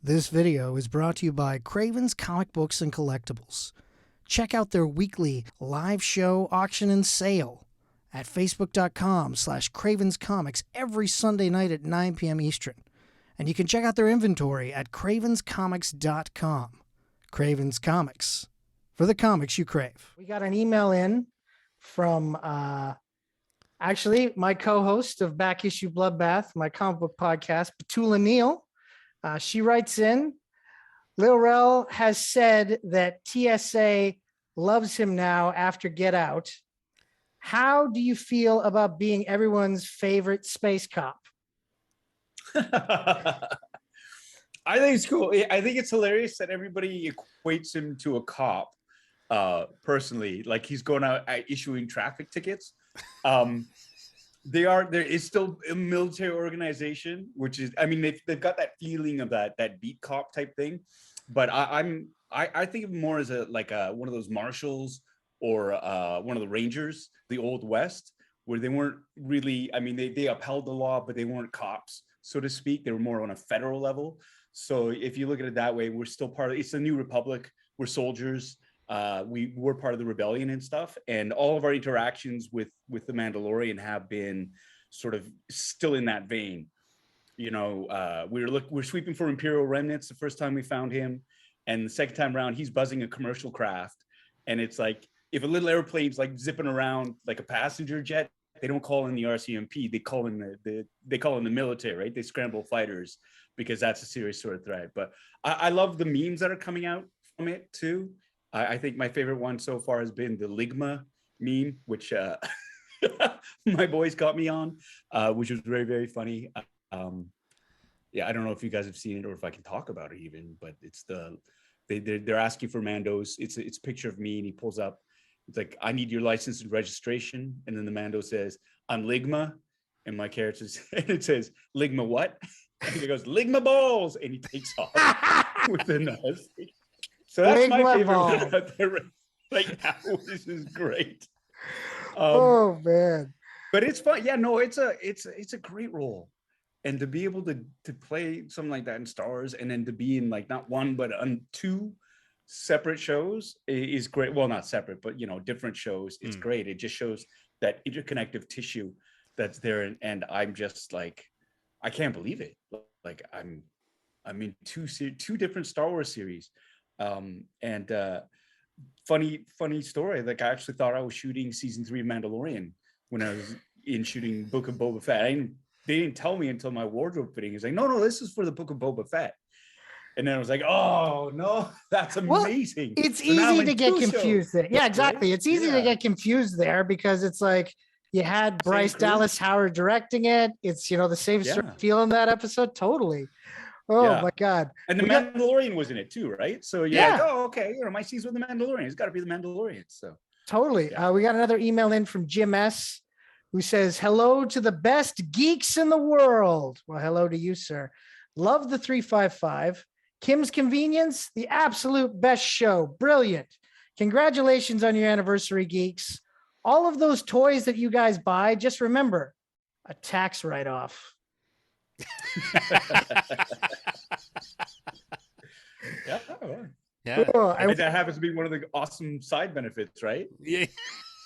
This video is brought to you by Craven's Comic Books and Collectibles. Check out their weekly live show, auction, and sale at facebook.com/Craven's Comics every Sunday night at 9 p.m. Eastern. And you can check out their inventory at cravenscomics.com. Craven's Comics, for the comics you crave. We got an email in from actually my co-host of Back Issue Bloodbath, my comic book podcast, Petula Neal. She writes in, Lil Rel has said that TSA loves him now after Get Out. How do you feel about being everyone's favorite space cop? I think it's cool. I think it's hilarious that everybody equates him to a cop. Personally, like he's going out issuing traffic tickets. There is still a military organization, which is, I mean, they've got that feeling of that beat cop type thing, but I think of more as one of those marshals or one of the rangers, the old West, where they weren't really, I mean, they upheld the law, but they weren't cops, so to speak. They were more on a federal level. So if you look at it that way, we're still part of, it's a new republic. We're soldiers. We were part of the rebellion and stuff, and all of our interactions with the Mandalorian have been sort of still in that vein. You know, we're sweeping for Imperial remnants the first time we found him, and the second time around he's buzzing a commercial craft, and it's like if a little airplane's like zipping around like a passenger jet, they don't call in the RCMP, they call in the military, right? They scramble fighters because that's a serious sort of threat. But I love the memes that are coming out from it too. I think my favorite one so far has been the Ligma meme, which my boys got me on, which was very, very funny. Yeah, I don't know if you guys have seen it or if I can talk about it even, but it's they're asking for Mando's. It's a picture of me, and he pulls up. It's like, I need your license and registration. And then the Mando says, I'm Ligma. And my character and it says, Ligma what? And he goes, Ligma balls. And he takes off with the nose. So that's my favorite one out there right now. This is great. Oh man. But it's fun. Yeah, no, it's a great role. And to be able to play something like that in Star Wars, and then to be in like not one but on two separate shows is great. Well, not separate, but you know, different shows. It's great. It just shows that interconnective tissue that's there, and I'm just like, I can't believe it. Like I'm in two different Star Wars series. And funny story, like I actually thought I was shooting season 3 of Mandalorian when I was in shooting Book of Boba Fett. They didn't tell me until my wardrobe fitting. It's like, no, this is for the Book of Boba Fett. And then I was like, oh no, that's amazing. Well, it's easy to get confused there. Yeah, exactly. Right? It's easy to get confused there because it's like you had Bryce Dallas Howard directing it. It's, you know, the same sort of feel in that episode. Totally. Oh my God. And the Mandalorian was in it too, right? So you're like, oh, okay, you know, my scene's with the Mandalorian. It's got to be the Mandalorian. So totally. We got another email in from Jim S., who says, hello to the best geeks in the world. Well, hello to you, sir. Love the 355. Kim's Convenience, the absolute best show. Brilliant. Congratulations on your anniversary, geeks. All of those toys that you guys buy, just remember, a tax write-off. Yeah. That happens to be one of the awesome side benefits, right? Yeah.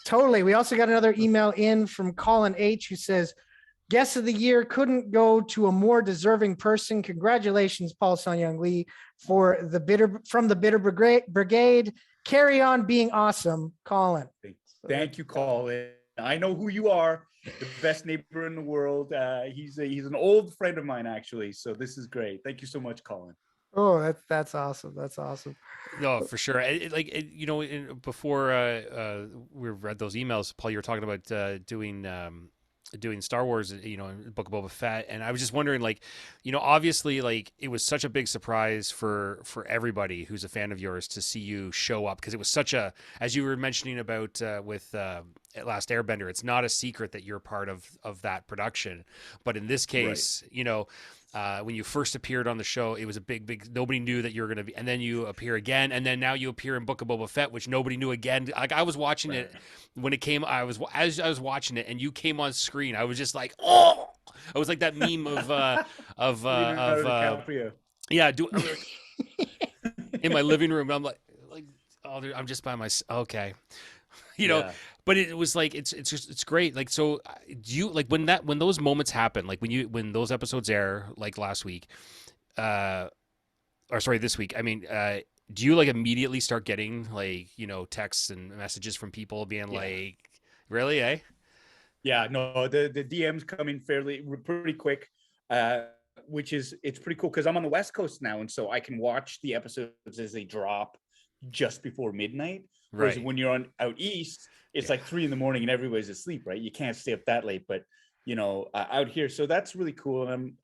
Totally. We also got another email in from Colin H., who says, guest of the year couldn't go to a more deserving person. Congratulations, Paul Sun-Young Lee, from the Bitter Brigade. Carry on being awesome, Colin. Thank you, Colin. I know who you are. The best neighbor in the world. He's an old friend of mine, actually. So this is great. Thank you so much, Colin. Oh, that's awesome. That's awesome. No, for sure. You know, before we read those emails, Paul, you were talking about doing Star Wars, you know, Book of Boba Fett, and I was just wondering, like, you know, obviously, like, it was such a big surprise for everybody who's a fan of yours to see you show up, because it was such a, as you were mentioning about with Last Airbender, it's not a secret that you're part of that production, but in this case, right, you know, when you first appeared on the show, it was a big, nobody knew that you were going to be, and then you appear again, and then now you appear in Book of Boba Fett, which nobody knew again. Like, I was watching it when it came, as I was watching it and you came on screen, I was just like, oh, I was like that meme of Yeah, in my living room. I'm like, oh, I'm just by myself. Okay, you know. Yeah. But it was like it's great. Like, so do you like when those moments happen? Like when those episodes air, like last week, uh, or sorry, this week. I mean, do you like immediately start getting like texts and messages from people being Yeah. like, really, eh? Yeah, no, the DMs come in pretty quick, uh, which is it's pretty cool because I'm on the West Coast now, and so I can watch the episodes as they drop just before midnight. Whereas Right. when you're on out east, it's Yeah. like 3 in the morning and everybody's asleep, right? You can't stay up that late, but out here, so that's really cool. And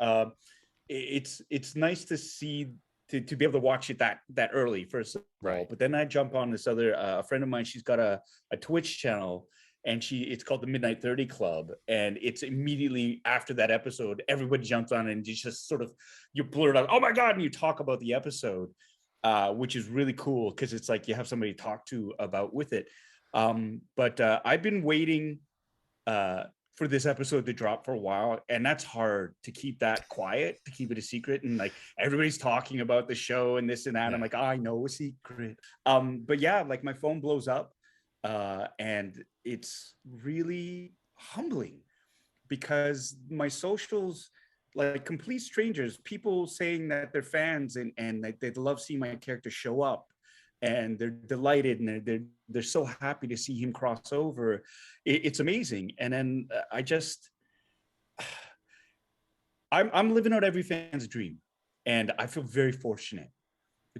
it's nice to see to be able to watch it that early, first of all. Right. But then I jump on this other a friend of mine. She's got a Twitch channel, and it's called the Midnight 30 Club, and it's immediately after that episode everybody jumps on and you just sort of you blurt out, oh my god, and you talk about the episode, which is really cool because it's like you have somebody to talk to about with it. But I've been waiting uh for this episode to drop for a while, and that's hard to keep that quiet, to keep it a secret, and like everybody's talking about the show and this and that. Yeah. I'm like, oh, I know a secret. But yeah, like my phone blows up, and it's really humbling because my socials, like complete strangers, people saying that they're fans and that they'd love seeing my character show up, and they're delighted and they're so happy to see him cross over. It's amazing. And then I just I'm living out every fan's dream, and I feel very fortunate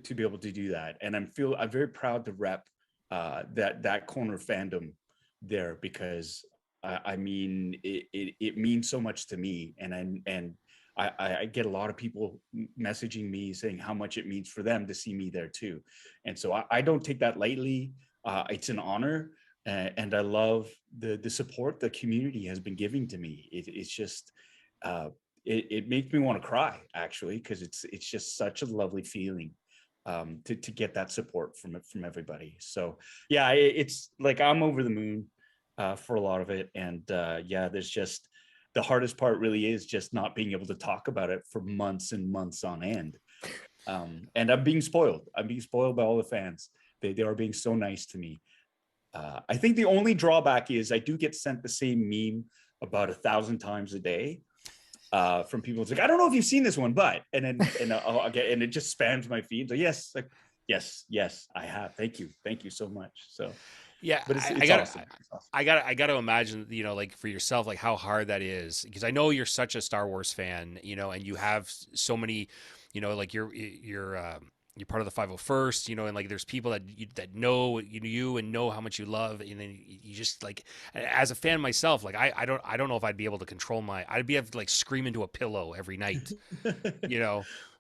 to be able to do that. And I'm very proud to rep that corner of fandom there, because I mean it means so much to me, and I get a lot of people messaging me saying how much it means for them to see me there too, and so I don't take that lightly. It's an honor, and I love the support the community has been giving to me. It's just uh, it makes me want to cry, actually, because it's just such a lovely feeling, to get that support from everybody. So yeah, it's like I'm over the moon for a lot of it, and yeah, there's just the hardest part really is just not being able to talk about it for months and months on end. And I'm being spoiled. I'm being spoiled by all the fans. They are being so nice to me. I think the only drawback is I do get sent the same meme about 1,000 times a day, from people. It's like, I don't know if you've seen this one, but I'll get, and it just spams my feed. So yes, like yes, I have. Thank you so much. So Yeah, but I it's got awesome. It's awesome. I got to imagine, like for yourself, like how hard that is, because I know you're such a Star Wars fan, and you have so many, like you're part of the 501st, and like there's people that know you and know how much you love, and then you just like, as a fan myself, like I don't know if I'd be able to control I'd be able to like scream into a pillow every night,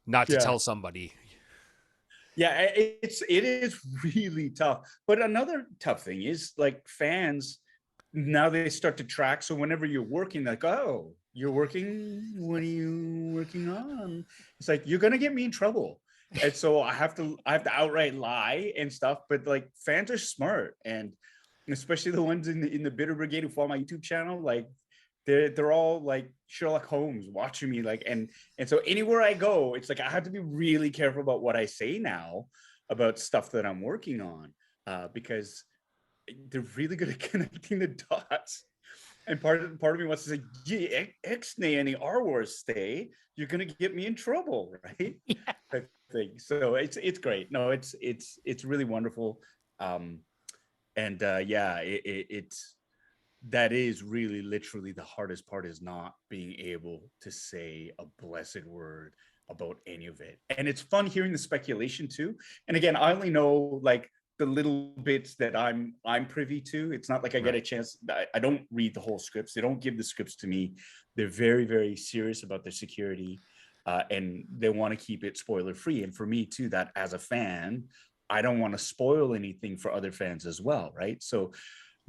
not to Yeah. tell somebody. Yeah, it is really tough. But another tough thing is like fans, now they start to track. So whenever you're working, like, oh, you're working, what are you working on? It's like you're gonna get me in trouble. And so I have to outright lie and stuff. But like fans are smart, and especially the ones in the Bitter Brigade who follow my YouTube channel, like they're all like Sherlock Holmes watching me, like, and so anywhere I go, it's like I have to be really careful about what I say now about stuff that I'm working on, because they're really good at connecting the dots. And part of me wants to say, yeah, Ixnay and the R Wars stay, you're gonna get me in trouble, right? Type thing. So it's great. No, it's really wonderful. Um, and yeah, it's that is really literally the hardest part, is not being able to say a blessed word about any of it. And it's fun hearing the speculation too. And again, I only know like the little bits that I'm privy to. It's not like I get a Right. chance. I don't read the whole scripts. They don't give the scripts to me. They're very, very serious about their security, and they want to keep it spoiler free. And for me too, that as a fan, I don't want to spoil anything for other fans as well, right? So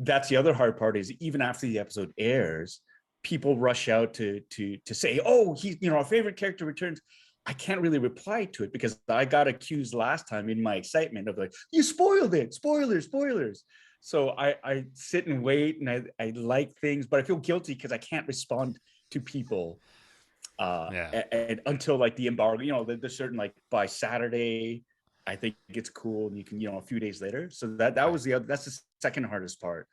that's the other hard part, is even after the episode airs, people rush out to say, oh, he's, our favorite character returns. I can't really reply to it because I got accused last time in my excitement of like, you spoiled it, spoilers. So I sit and wait, and I like things, but I feel guilty because I can't respond to people And until like the embargo, you know, there's certain like by Saturday, I think it's cool, and you can, you know, a few days later. So that was that's the second hardest part,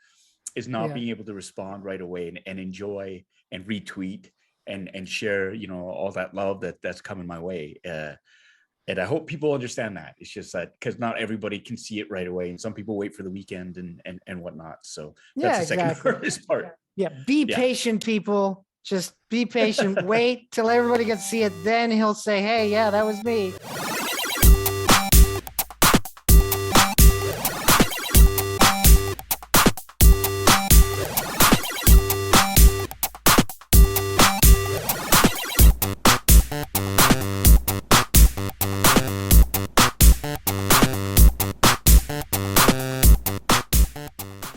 is not being able to respond right away and enjoy and retweet and share, you know, all that love that's coming my way. And I hope people understand that. It's just that because not everybody can see it right away, and some people wait for the weekend and whatnot. So that's the second hardest part. Yeah, be patient, people. Just be patient. Wait till everybody gets to see it. Then he'll say, "Hey, yeah, that was me."